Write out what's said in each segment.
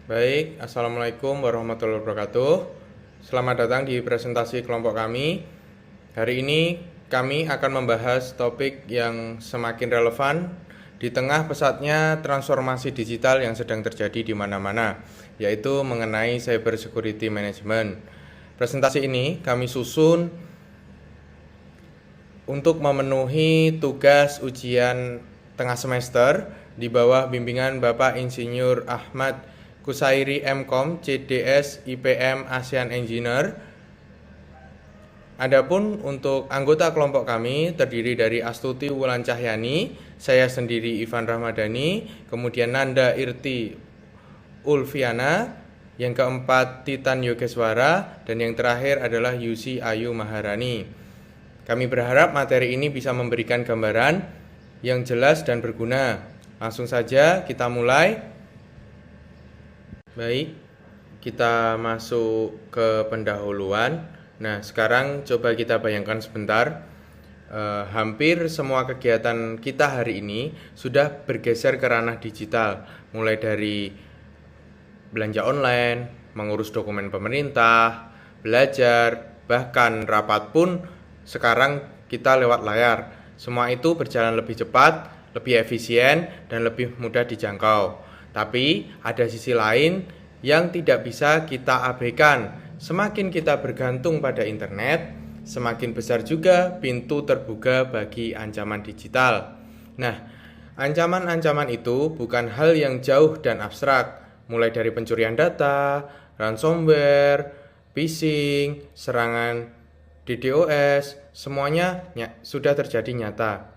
Baik, Assalamualaikum warahmatullahi wabarakatuh. Selamat datang di presentasi kelompok kami. Hari ini kami akan membahas topik yang semakin relevan di tengah pesatnya transformasi digital yang sedang terjadi di mana-mana, yaitu mengenai cyber security management. Presentasi ini kami susun untuk memenuhi tugas ujian tengah semester di bawah bimbingan Bapak Insinyur Ahmad Kusairi MKom, CDS, IPM, ASEAN Engineer. Adapun untuk anggota kelompok kami terdiri dari Astuti Wulan Cahyani, saya sendiri Ivan Rahmadani, kemudian Nanda Irti Ulfiana, yang keempat Titan Yogeswara, dan yang terakhir adalah Yusi Ayu Maharani. Kami berharap materi ini bisa memberikan gambaran yang jelas dan berguna. Langsung saja kita mulai. Baik, kita masuk ke pendahuluan. Nah, sekarang coba kita bayangkan sebentar. Hampir semua kegiatan kita hari ini sudah bergeser ke ranah digital. Mulai dari belanja online, mengurus dokumen pemerintah, belajar, bahkan rapat pun sekarang kita lewat layar. Semua itu berjalan lebih cepat, lebih efisien, dan lebih mudah dijangkau. Tapi ada sisi lain yang tidak bisa kita abaikan. Semakin kita bergantung pada internet, semakin besar juga pintu terbuka bagi ancaman digital. Nah, ancaman-ancaman itu bukan hal yang jauh dan abstrak, mulai dari pencurian data, ransomware, phishing, serangan DDoS, semuanya sudah terjadi nyata.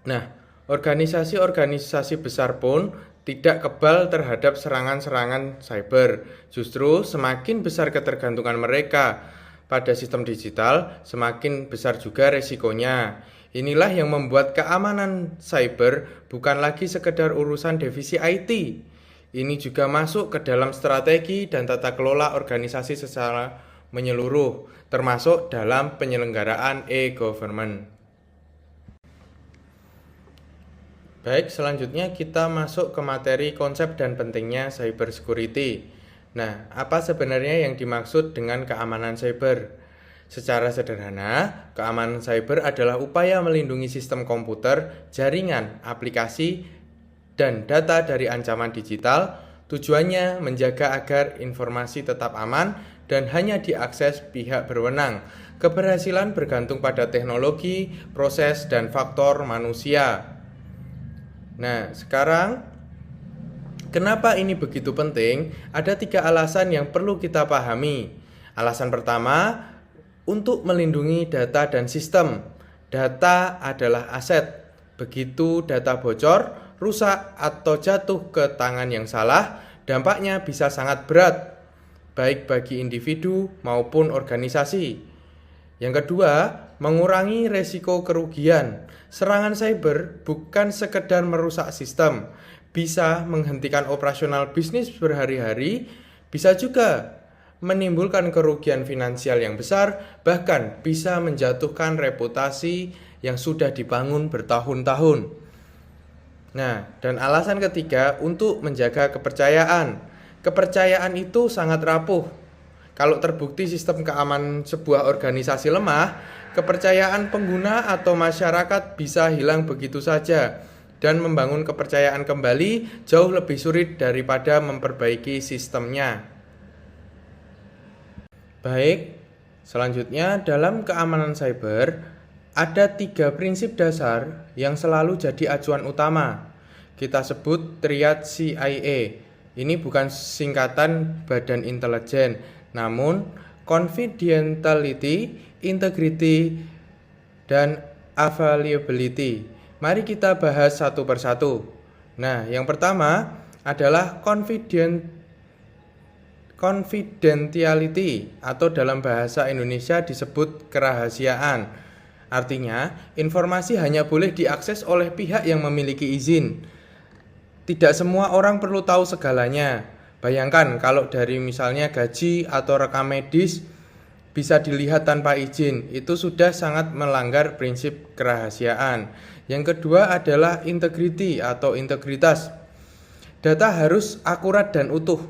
Nah, organisasi-organisasi besar pun tidak kebal terhadap serangan-serangan cyber. Justru semakin besar ketergantungan mereka pada sistem digital, semakin besar juga resikonya. Inilah yang membuat keamanan cyber bukan lagi sekedar urusan divisi IT. Ini juga masuk ke dalam strategi dan tata kelola organisasi secara menyeluruh, termasuk dalam penyelenggaraan e-government. Baik, selanjutnya kita masuk ke materi konsep dan pentingnya cyber security. Nah, apa sebenarnya yang dimaksud dengan keamanan cyber? Secara sederhana, keamanan cyber adalah upaya melindungi sistem komputer, jaringan, aplikasi, dan data dari ancaman digital. Tujuannya menjaga agar informasi tetap aman dan hanya diakses pihak berwenang. Keberhasilan bergantung pada teknologi, proses, dan faktor manusia. Nah, sekarang kenapa ini begitu penting? Ada 3 alasan yang perlu kita pahami. Alasan pertama, untuk melindungi data dan sistem. Data adalah aset. Begitu data bocor, rusak, atau jatuh ke tangan yang salah, dampaknya bisa sangat berat, baik bagi individu maupun organisasi. Yang kedua, mengurangi resiko kerugian. Serangan cyber bukan sekedar merusak sistem, bisa menghentikan operasional bisnis berhari-hari, bisa juga menimbulkan kerugian finansial yang besar, bahkan bisa menjatuhkan reputasi yang sudah dibangun bertahun-tahun. Nah, dan alasan ketiga, untuk menjaga kepercayaan. Kepercayaan itu sangat rapuh. Kalau terbukti sistem keamanan sebuah organisasi lemah, kepercayaan pengguna atau masyarakat bisa hilang begitu saja, dan membangun kepercayaan kembali jauh lebih sulit daripada memperbaiki sistemnya. Baik, selanjutnya dalam keamanan cyber ada 3 prinsip dasar yang selalu jadi acuan utama. Kita sebut triad CIA. Ini bukan singkatan badan intelijen, namun confidentiality, integrity, dan availability. Mari kita bahas satu persatu. Nah, yang pertama adalah confidentiality, atau dalam bahasa Indonesia disebut kerahasiaan. Artinya, informasi hanya boleh diakses oleh pihak yang memiliki izin. Tidak semua orang perlu tahu segalanya. Bayangkan kalau dari misalnya gaji atau rekam medis bisa dilihat tanpa izin, itu sudah sangat melanggar prinsip kerahasiaan. Yang kedua adalah integrity atau integritas. Data harus akurat dan utuh.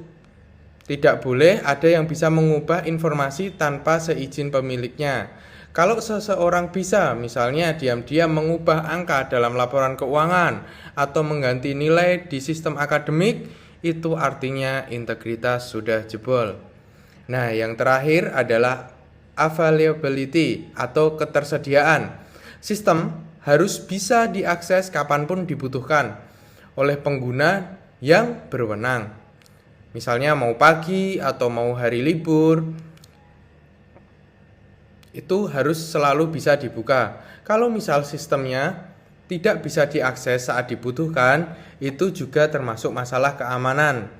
Tidak boleh ada yang bisa mengubah informasi tanpa seizin pemiliknya. Kalau seseorang bisa misalnya diam-diam mengubah angka dalam laporan keuangan atau mengganti nilai di sistem akademik, itu artinya integritas sudah jebol. Nah, yang terakhir adalah availability atau ketersediaan. Sistem harus bisa diakses kapanpun dibutuhkan oleh pengguna yang berwenang. Misalnya mau pagi atau mau hari libur, itu harus selalu bisa dibuka. Kalau misal sistemnya tidak bisa diakses saat dibutuhkan, itu juga termasuk masalah keamanan.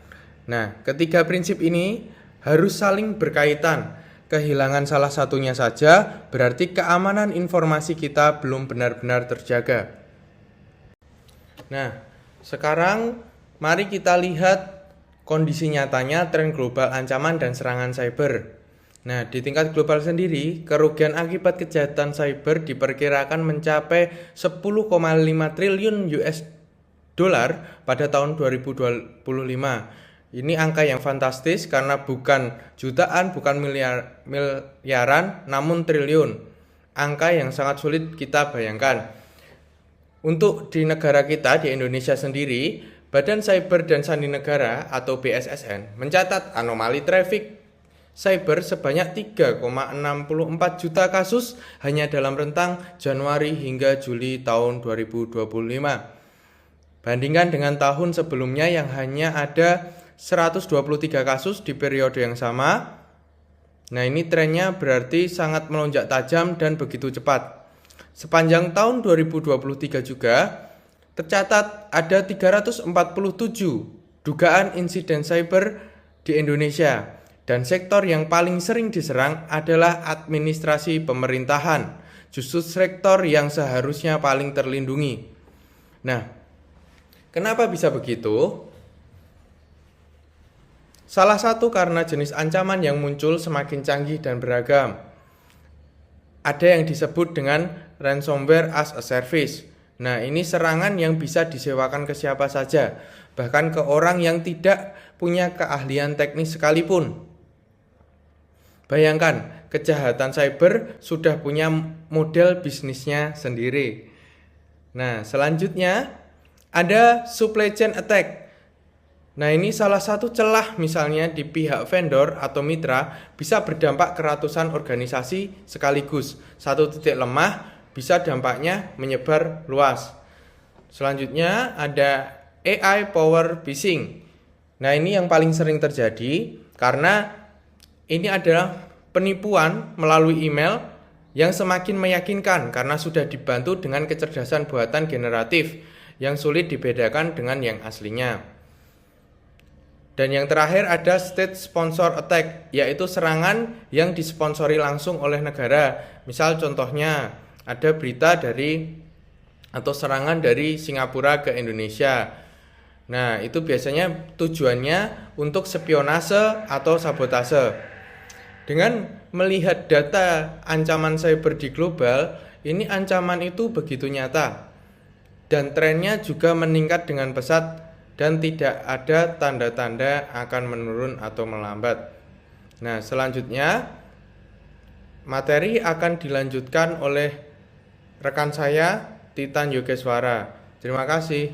Nah, ketiga prinsip ini harus saling berkaitan. Kehilangan salah satunya saja berarti keamanan informasi kita belum benar-benar terjaga. Nah, sekarang mari kita lihat kondisi nyatanya tren global ancaman dan serangan cyber. Nah, di tingkat global sendiri, kerugian akibat kejahatan cyber diperkirakan mencapai 10,5 triliun US dolar pada tahun 2025. Ini angka yang fantastis karena bukan jutaan, bukan miliaran, namun triliun. Angka yang sangat sulit kita bayangkan. Untuk di negara kita, di Indonesia sendiri, Badan Cyber dan Sandi Negara atau BSSN mencatat anomali traffic cyber sebanyak 3,64 juta kasus hanya dalam rentang Januari hingga Juli tahun 2025. Bandingkan dengan tahun sebelumnya yang hanya ada 123 kasus di periode yang sama. Nah, ini trennya berarti sangat melonjak tajam dan begitu cepat. Sepanjang tahun 2023 juga tercatat ada 347 dugaan insiden cyber di Indonesia. Dan sektor yang paling sering diserang adalah administrasi pemerintahan, justru sektor yang seharusnya paling terlindungi. Nah, kenapa bisa begitu? Salah satu karena jenis ancaman yang muncul semakin canggih dan beragam. Ada yang disebut dengan ransomware as a service. Nah, ini serangan yang bisa disewakan ke siapa saja, bahkan ke orang yang tidak punya keahlian teknis sekalipun. Bayangkan, kejahatan cyber sudah punya model bisnisnya sendiri. Nah, selanjutnya ada supply chain attack. Nah, ini salah satu celah misalnya di pihak vendor atau mitra bisa berdampak ke ratusan organisasi sekaligus. Satu titik lemah bisa dampaknya menyebar luas. Selanjutnya ada AI power phishing. Nah, ini yang paling sering terjadi karena ini adalah penipuan melalui email yang semakin meyakinkan karena sudah dibantu dengan kecerdasan buatan generatif yang sulit dibedakan dengan yang aslinya. Dan yang terakhir ada state sponsor attack, yaitu serangan yang disponsori langsung oleh negara. Misal contohnya ada berita atau serangan dari Singapura ke Indonesia. Nah, itu biasanya tujuannya untuk spionase atau sabotase. Dengan melihat data ancaman cyber di global, ini ancaman itu begitu nyata. Dan trennya juga meningkat dengan pesat dan tidak ada tanda-tanda akan menurun atau melambat. Nah, selanjutnya materi akan dilanjutkan oleh rekan saya, Titan Yogeswara. Terima kasih.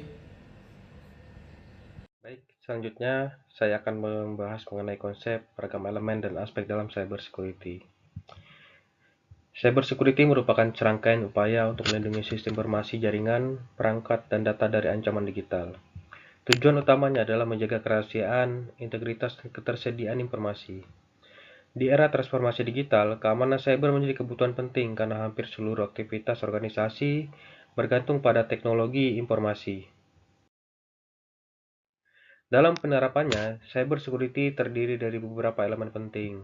Baik, selanjutnya saya akan membahas mengenai konsep, beragam elemen, dan aspek dalam cyber security. Cyber security merupakan serangkaian upaya untuk melindungi sistem informasi, jaringan, perangkat, dan data dari ancaman digital. Tujuan utamanya adalah menjaga kerahasiaan, integritas, dan ketersediaan informasi. Di era transformasi digital, keamanan cyber menjadi kebutuhan penting karena hampir seluruh aktivitas organisasi bergantung pada teknologi informasi. Dalam penerapannya, cyber security terdiri dari beberapa elemen penting.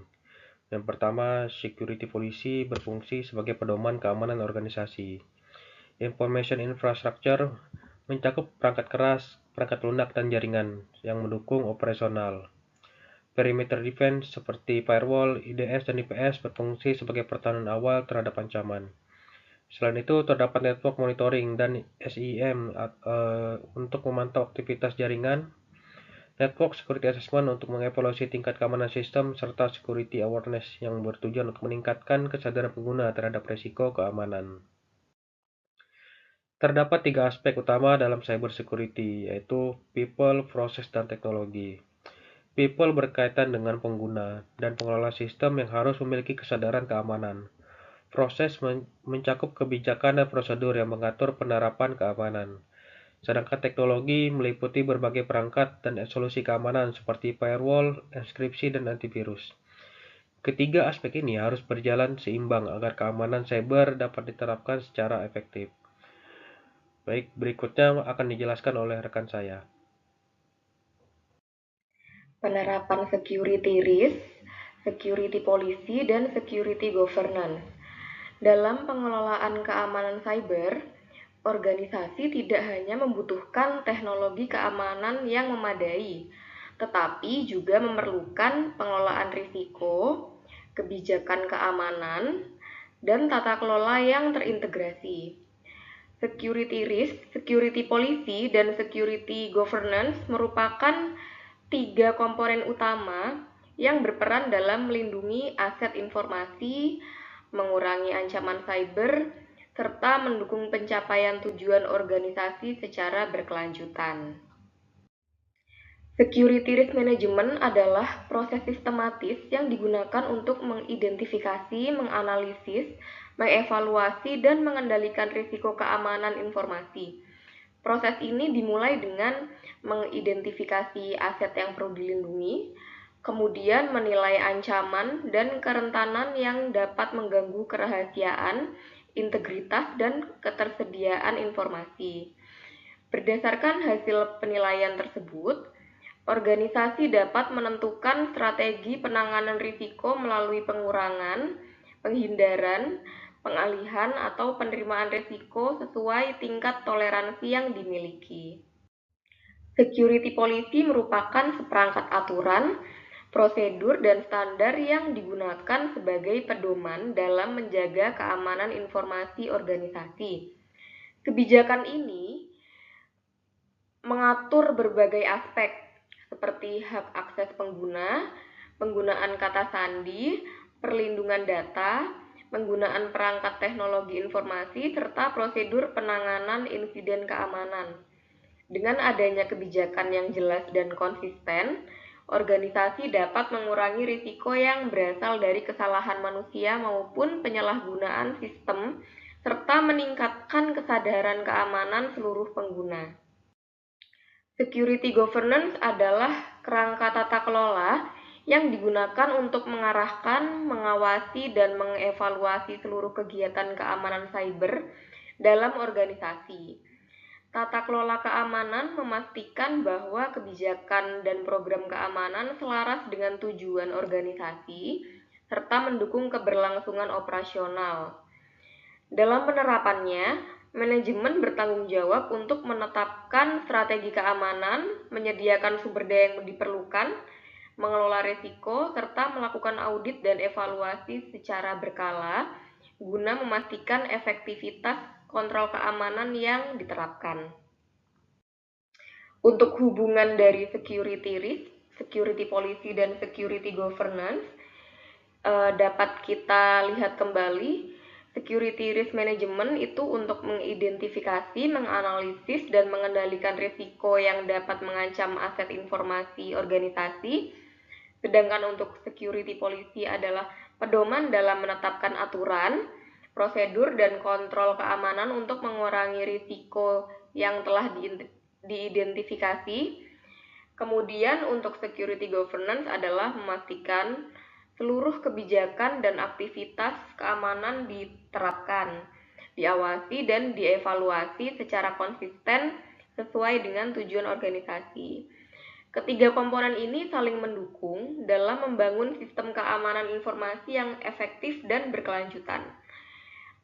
Yang pertama, security policy berfungsi sebagai pedoman keamanan organisasi. Information infrastructure mencakup perangkat keras, perangkat lunak, dan jaringan yang mendukung operasional. Perimeter defense seperti firewall, IDS, dan IPS berfungsi sebagai pertahanan awal terhadap ancaman. Selain itu, terdapat network monitoring dan SIEM untuk memantau aktivitas jaringan Network Security Assessment untuk mengevaluasi tingkat keamanan sistem, serta Security Awareness yang bertujuan untuk meningkatkan kesadaran pengguna terhadap risiko keamanan. Terdapat 3 aspek utama dalam cybersecurity, yaitu people, proses, dan teknologi. People berkaitan dengan pengguna dan pengelola sistem yang harus memiliki kesadaran keamanan. Proses mencakup kebijakan dan prosedur yang mengatur penerapan keamanan. Sedangkan teknologi meliputi berbagai perangkat dan solusi keamanan seperti firewall, enkripsi, dan antivirus. Ketiga aspek ini harus berjalan seimbang agar keamanan cyber dapat diterapkan secara efektif. Baik, berikutnya akan dijelaskan oleh rekan saya. Penerapan security risk, security policy, dan security governance. Dalam pengelolaan keamanan cyber, organisasi tidak hanya membutuhkan teknologi keamanan yang memadai, tetapi juga memerlukan pengelolaan risiko, kebijakan keamanan, dan tata kelola yang terintegrasi. Security risk, security policy, dan security governance merupakan tiga komponen utama yang berperan dalam melindungi aset informasi, mengurangi ancaman cyber, serta mendukung pencapaian tujuan organisasi secara berkelanjutan. Security risk management adalah proses sistematis yang digunakan untuk mengidentifikasi, menganalisis, mengevaluasi, dan mengendalikan risiko keamanan informasi. Proses ini dimulai dengan mengidentifikasi aset yang perlu dilindungi, kemudian menilai ancaman dan kerentanan yang dapat mengganggu kerahasiaan, integritas, dan ketersediaan informasi. Berdasarkan hasil penilaian tersebut, organisasi dapat menentukan strategi penanganan risiko melalui pengurangan, penghindaran, pengalihan, atau penerimaan risiko sesuai tingkat toleransi yang dimiliki. Security policy merupakan seperangkat aturan, prosedur, dan standar yang digunakan sebagai pedoman dalam menjaga keamanan informasi organisasi. Kebijakan ini mengatur berbagai aspek seperti hak akses pengguna, penggunaan kata sandi, perlindungan data, penggunaan perangkat teknologi informasi, serta prosedur penanganan insiden keamanan. Dengan adanya kebijakan yang jelas dan konsisten, organisasi dapat mengurangi risiko yang berasal dari kesalahan manusia maupun penyalahgunaan sistem, serta meningkatkan kesadaran keamanan seluruh pengguna. Security governance adalah kerangka tata kelola yang digunakan untuk mengarahkan, mengawasi, dan mengevaluasi seluruh kegiatan keamanan cyber dalam organisasi. Tata kelola keamanan memastikan bahwa kebijakan dan program keamanan selaras dengan tujuan organisasi serta mendukung keberlangsungan operasional. Dalam penerapannya, manajemen bertanggung jawab untuk menetapkan strategi keamanan, menyediakan sumber daya yang diperlukan, mengelola risiko, serta melakukan audit dan evaluasi secara berkala guna memastikan efektivitas kontrol keamanan yang diterapkan. Untuk hubungan dari security risk, security policy, dan security governance dapat kita lihat kembali. Security risk management itu untuk mengidentifikasi, menganalisis, dan mengendalikan risiko yang dapat mengancam aset informasi organisasi. Sedangkan untuk security policy adalah pedoman dalam menetapkan aturan, prosedur, dan kontrol keamanan untuk mengurangi risiko yang telah diidentifikasi. Kemudian untuk security governance adalah memastikan seluruh kebijakan dan aktivitas keamanan diterapkan, diawasi, dan dievaluasi secara konsisten sesuai dengan tujuan organisasi. Ketiga komponen ini saling mendukung dalam membangun sistem keamanan informasi yang efektif dan berkelanjutan.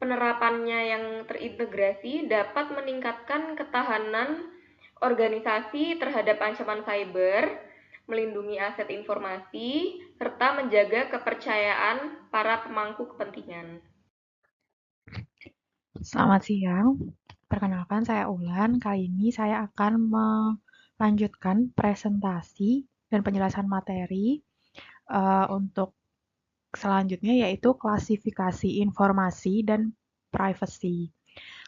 Penerapannya yang terintegrasi dapat meningkatkan ketahanan organisasi terhadap ancaman cyber, melindungi aset informasi, serta menjaga kepercayaan para pemangku kepentingan. Selamat siang, perkenalkan saya Ulan. Kali ini saya akan lanjutkan presentasi dan penjelasan materi untuk selanjutnya, yaitu klasifikasi informasi dan privacy.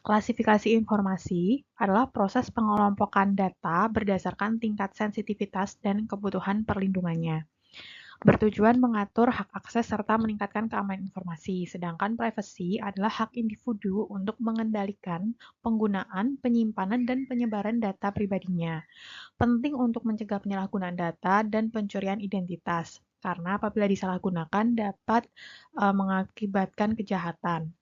Klasifikasi informasi adalah proses pengelompokan data berdasarkan tingkat sensitivitas dan kebutuhan perlindungannya, bertujuan mengatur hak akses serta meningkatkan keamanan informasi. Sedangkan privacy adalah hak individu untuk mengendalikan penggunaan, penyimpanan, dan penyebaran data pribadinya. Penting untuk mencegah penyalahgunaan data dan pencurian identitas, karena apabila disalahgunakan dapat mengakibatkan kejahatan.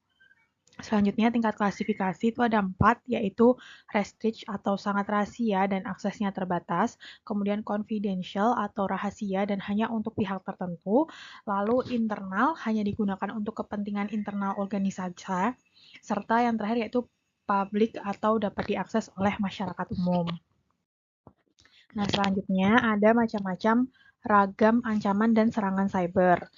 Selanjutnya, tingkat klasifikasi itu ada 4, yaitu restrict atau sangat rahasia dan aksesnya terbatas, kemudian confidential atau rahasia dan hanya untuk pihak tertentu, lalu internal hanya digunakan untuk kepentingan internal organisasi, serta yang terakhir yaitu public atau dapat diakses oleh masyarakat umum. Nah, selanjutnya ada macam-macam ragam ancaman dan serangan cyber.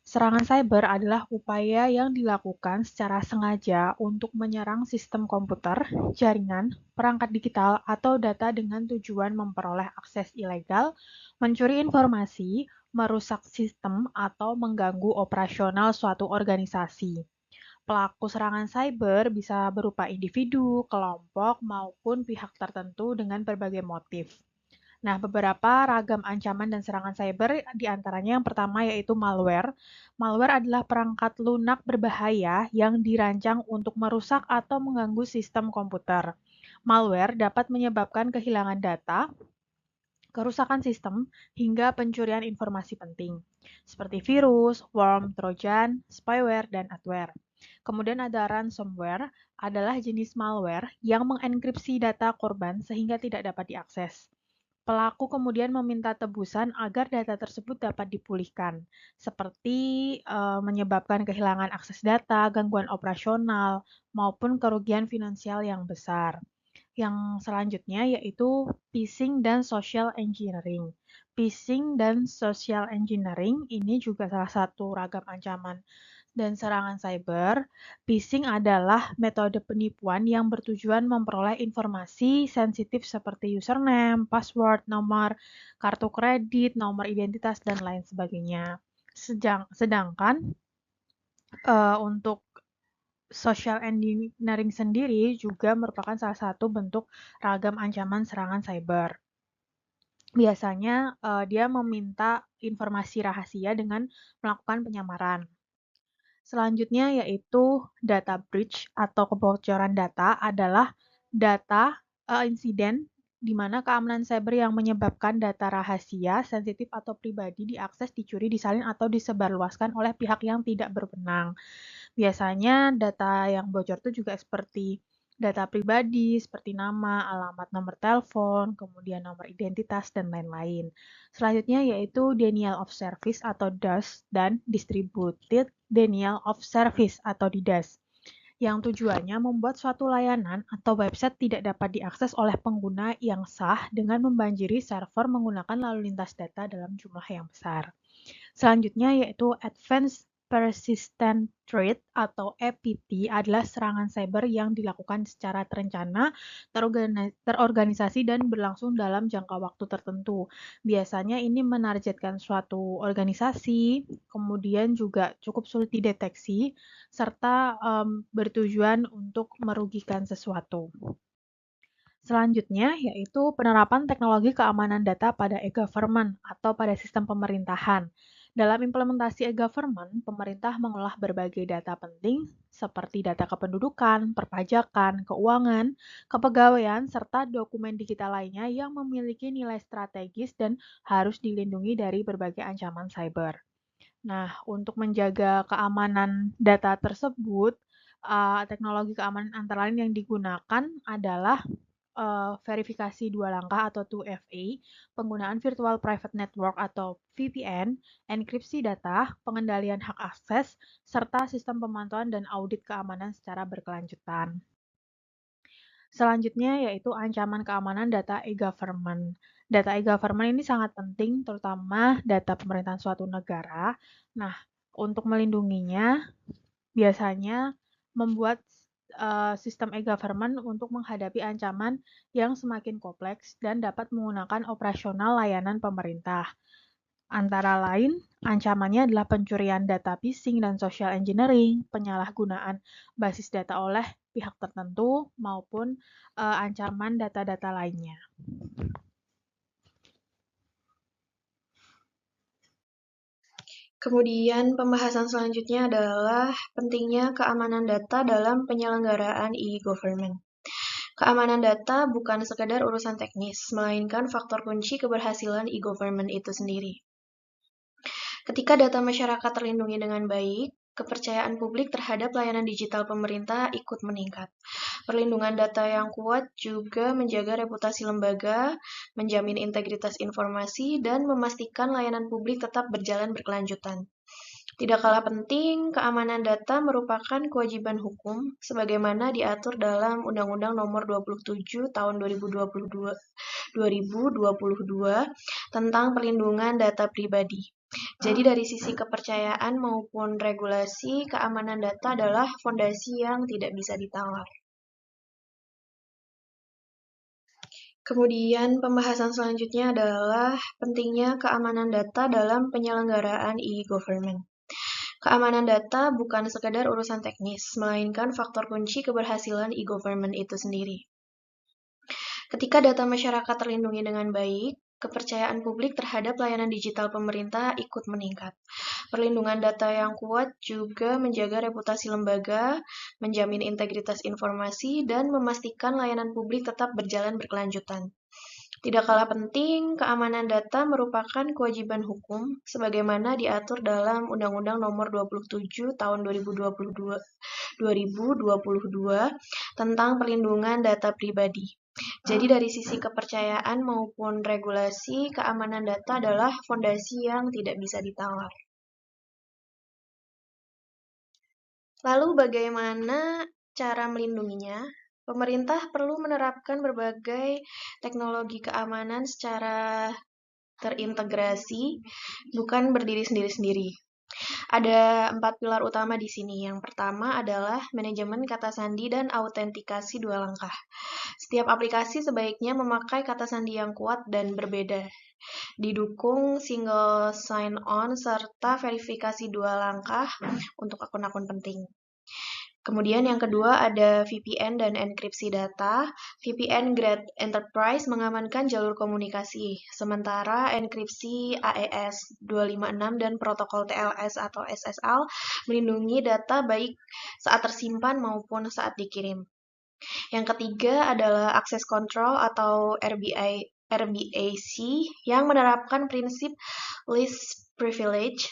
Serangan cyber adalah upaya yang dilakukan secara sengaja untuk menyerang sistem komputer, jaringan, perangkat digital, atau data dengan tujuan memperoleh akses ilegal, mencuri informasi, merusak sistem, atau mengganggu operasional suatu organisasi. Pelaku serangan cyber bisa berupa individu, kelompok, maupun pihak tertentu dengan berbagai motif. Nah, beberapa ragam ancaman dan serangan cyber diantaranya yang pertama yaitu malware. Malware adalah perangkat lunak berbahaya yang dirancang untuk merusak atau mengganggu sistem komputer. Malware dapat menyebabkan kehilangan data, kerusakan sistem, hingga pencurian informasi penting, seperti virus, worm, trojan, spyware, dan adware. Kemudian ada ransomware, adalah jenis malware yang mengenkripsi data korban sehingga tidak dapat diakses. Pelaku kemudian meminta tebusan agar data tersebut dapat dipulihkan, seperti menyebabkan kehilangan akses data, gangguan operasional, maupun kerugian finansial yang besar. Yang selanjutnya yaitu phishing dan social engineering. Phishing dan social engineering ini juga salah satu ragam ancaman dan serangan cyber. Phishing adalah metode penipuan yang bertujuan memperoleh informasi sensitif seperti username, password, nomor kartu kredit, nomor identitas, dan lain sebagainya. Sedangkan untuk social engineering sendiri juga merupakan salah satu bentuk ragam ancaman serangan cyber. Biasanya dia meminta informasi rahasia dengan melakukan penyamaran. Selanjutnya yaitu data breach atau kebocoran data adalah data insiden di mana keamanan cyber yang menyebabkan data rahasia, sensitif atau pribadi diakses, dicuri, disalin atau disebarluaskan oleh pihak yang tidak berwenang. Biasanya data yang bocor itu juga seperti data pribadi seperti nama, alamat, nomor telepon, kemudian nomor identitas, dan lain-lain. Selanjutnya yaitu denial of service atau DOS dan distributed denial of service atau DDoS, yang tujuannya membuat suatu layanan atau website tidak dapat diakses oleh pengguna yang sah dengan membanjiri server menggunakan lalu lintas data dalam jumlah yang besar. Selanjutnya yaitu Advanced Persistent Threat atau APT adalah serangan cyber yang dilakukan secara terencana, terorganisasi, dan berlangsung dalam jangka waktu tertentu. Biasanya ini menargetkan suatu organisasi, kemudian juga cukup sulit dideteksi, serta bertujuan untuk merugikan sesuatu. Selanjutnya yaitu penerapan teknologi keamanan data pada e-government atau pada sistem pemerintahan. Dalam implementasi e-government, pemerintah mengolah berbagai data penting seperti data kependudukan, perpajakan, keuangan, kepegawaian, serta dokumen digital lainnya yang memiliki nilai strategis dan harus dilindungi dari berbagai ancaman cyber. Nah, untuk menjaga keamanan data tersebut, teknologi keamanan antara lain yang digunakan adalah verifikasi dua langkah atau 2FA, penggunaan virtual private network atau VPN, enkripsi data, pengendalian hak akses, serta sistem pemantauan dan audit keamanan secara berkelanjutan. Selanjutnya yaitu ancaman keamanan data e-government. Data e-government ini sangat penting, terutama data pemerintahan suatu negara. Nah, untuk melindunginya, biasanya membuat sistem e-government untuk menghadapi ancaman yang semakin kompleks dan dapat menggunakan operasional layanan pemerintah. Antara lain, ancamannya adalah pencurian data phishing dan social engineering, penyalahgunaan basis data oleh pihak tertentu, maupun ancaman data-data lainnya. Kemudian pembahasan selanjutnya adalah pentingnya keamanan data dalam penyelenggaraan e-government. Keamanan data bukan sekedar urusan teknis, melainkan faktor kunci keberhasilan e-government itu sendiri. Ketika data masyarakat terlindungi dengan baik, kepercayaan publik terhadap layanan digital pemerintah ikut meningkat. Perlindungan data yang kuat juga menjaga reputasi lembaga, menjamin integritas informasi, dan memastikan layanan publik tetap berjalan berkelanjutan. Tidak kalah penting, keamanan data merupakan kewajiban hukum sebagaimana diatur dalam Undang-Undang Nomor 27 Tahun 2022 tentang Perlindungan Data Pribadi. Jadi dari sisi kepercayaan maupun regulasi, keamanan data adalah fondasi yang tidak bisa ditawar. Kemudian pembahasan selanjutnya adalah pentingnya keamanan data dalam penyelenggaraan e-government. Keamanan data bukan sekedar urusan teknis, melainkan faktor kunci keberhasilan e-government itu sendiri. Ketika data masyarakat terlindungi dengan baik, kepercayaan publik terhadap layanan digital pemerintah ikut meningkat. Perlindungan data yang kuat juga menjaga reputasi lembaga, menjamin integritas informasi, dan memastikan layanan publik tetap berjalan berkelanjutan. Tidak kalah penting, keamanan data merupakan kewajiban hukum sebagaimana diatur dalam Undang-Undang Nomor 27 Tahun 2022 tentang Perlindungan Data Pribadi. Jadi dari sisi kepercayaan maupun regulasi, keamanan data adalah fondasi yang tidak bisa ditawar. Lalu bagaimana cara melindunginya? Pemerintah perlu menerapkan berbagai teknologi keamanan secara terintegrasi, bukan berdiri sendiri-sendiri. Ada 4 pilar utama di sini. Yang pertama adalah manajemen kata sandi dan autentikasi 2 langkah. Setiap aplikasi sebaiknya memakai kata sandi yang kuat dan berbeda. Didukung single sign-on serta verifikasi 2 langkah untuk akun-akun penting. Kemudian yang kedua ada VPN dan enkripsi data. VPN Grade Enterprise mengamankan jalur komunikasi, sementara enkripsi AES 256 dan protokol TLS atau SSL melindungi data baik saat tersimpan maupun saat dikirim. Yang ketiga adalah Access Control atau RBAC yang menerapkan prinsip least privilege.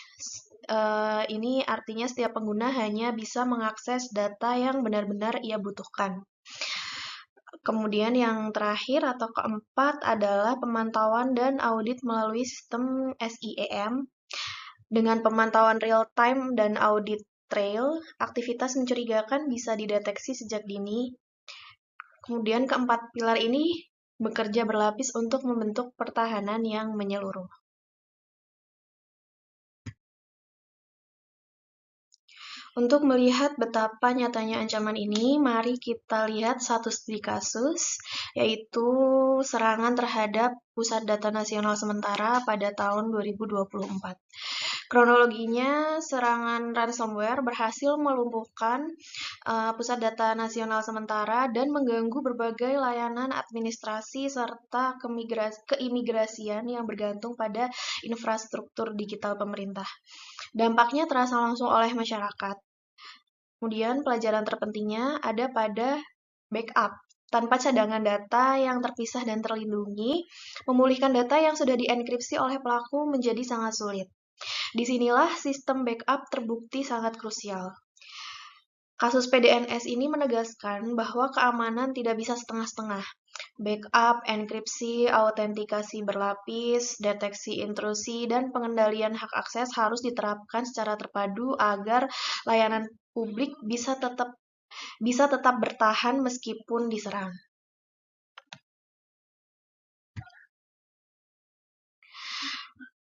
Ini artinya setiap pengguna hanya bisa mengakses data yang benar-benar ia butuhkan. Kemudian yang terakhir atau keempat adalah pemantauan dan audit melalui sistem SIEM. Dengan pemantauan real-time dan audit trail, aktivitas mencurigakan bisa dideteksi sejak dini. Kemudian keempat pilar ini bekerja berlapis untuk membentuk pertahanan yang menyeluruh. Untuk melihat betapa nyatanya ancaman ini, mari kita lihat satu studi kasus, yaitu serangan terhadap Pusat Data Nasional Sementara pada tahun 2024. Kronologinya, serangan ransomware berhasil melumpuhkan Pusat Data Nasional Sementara dan mengganggu berbagai layanan administrasi serta keimigrasian yang bergantung pada infrastruktur digital pemerintah. Dampaknya terasa langsung oleh masyarakat. Kemudian pelajaran terpentingnya ada pada backup. Tanpa cadangan data yang terpisah dan terlindungi, memulihkan data yang sudah dienkripsi oleh pelaku menjadi sangat sulit. Disinilah sistem backup terbukti sangat krusial. Kasus PDNS ini menegaskan bahwa keamanan tidak bisa setengah-setengah. Backup, enkripsi, autentikasi berlapis, deteksi intrusi, dan pengendalian hak akses harus diterapkan secara terpadu agar layanan publik bisa tetap bertahan meskipun diserang.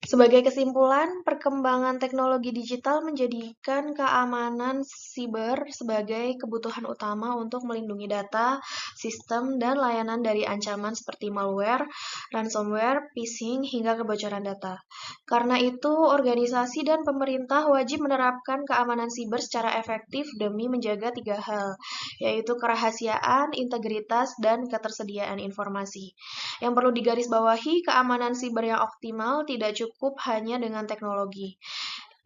Sebagai kesimpulan, perkembangan teknologi digital menjadikan keamanan siber sebagai kebutuhan utama untuk melindungi data, sistem, dan layanan dari ancaman seperti malware, ransomware, phishing, hingga kebocoran data. Karena itu, organisasi dan pemerintah wajib menerapkan keamanan siber secara efektif demi menjaga 3 hal, yaitu kerahasiaan, integritas, dan ketersediaan informasi. Yang perlu digarisbawahi, keamanan siber yang optimal tidak cukup hanya dengan teknologi.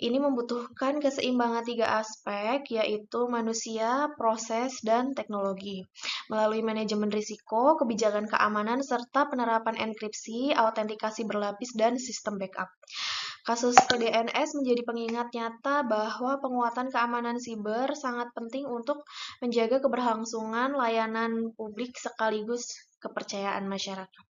Ini membutuhkan keseimbangan 3 aspek, yaitu manusia, proses, dan teknologi. Melalui manajemen risiko, kebijakan keamanan, serta penerapan enkripsi, autentikasi berlapis, dan sistem backup. Kasus PDNS menjadi pengingat nyata bahwa penguatan keamanan siber sangat penting untuk menjaga keberlangsungan layanan publik sekaligus kepercayaan masyarakat.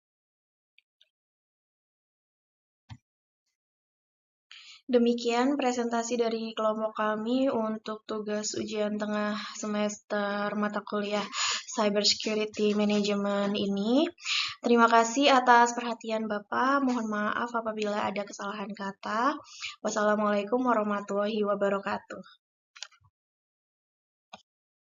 Demikian presentasi dari kelompok kami untuk tugas ujian tengah semester mata kuliah Cybersecurity Management ini. Terima kasih atas perhatian Bapak. Mohon maaf apabila ada kesalahan kata. Wassalamualaikum warahmatullahi wabarakatuh.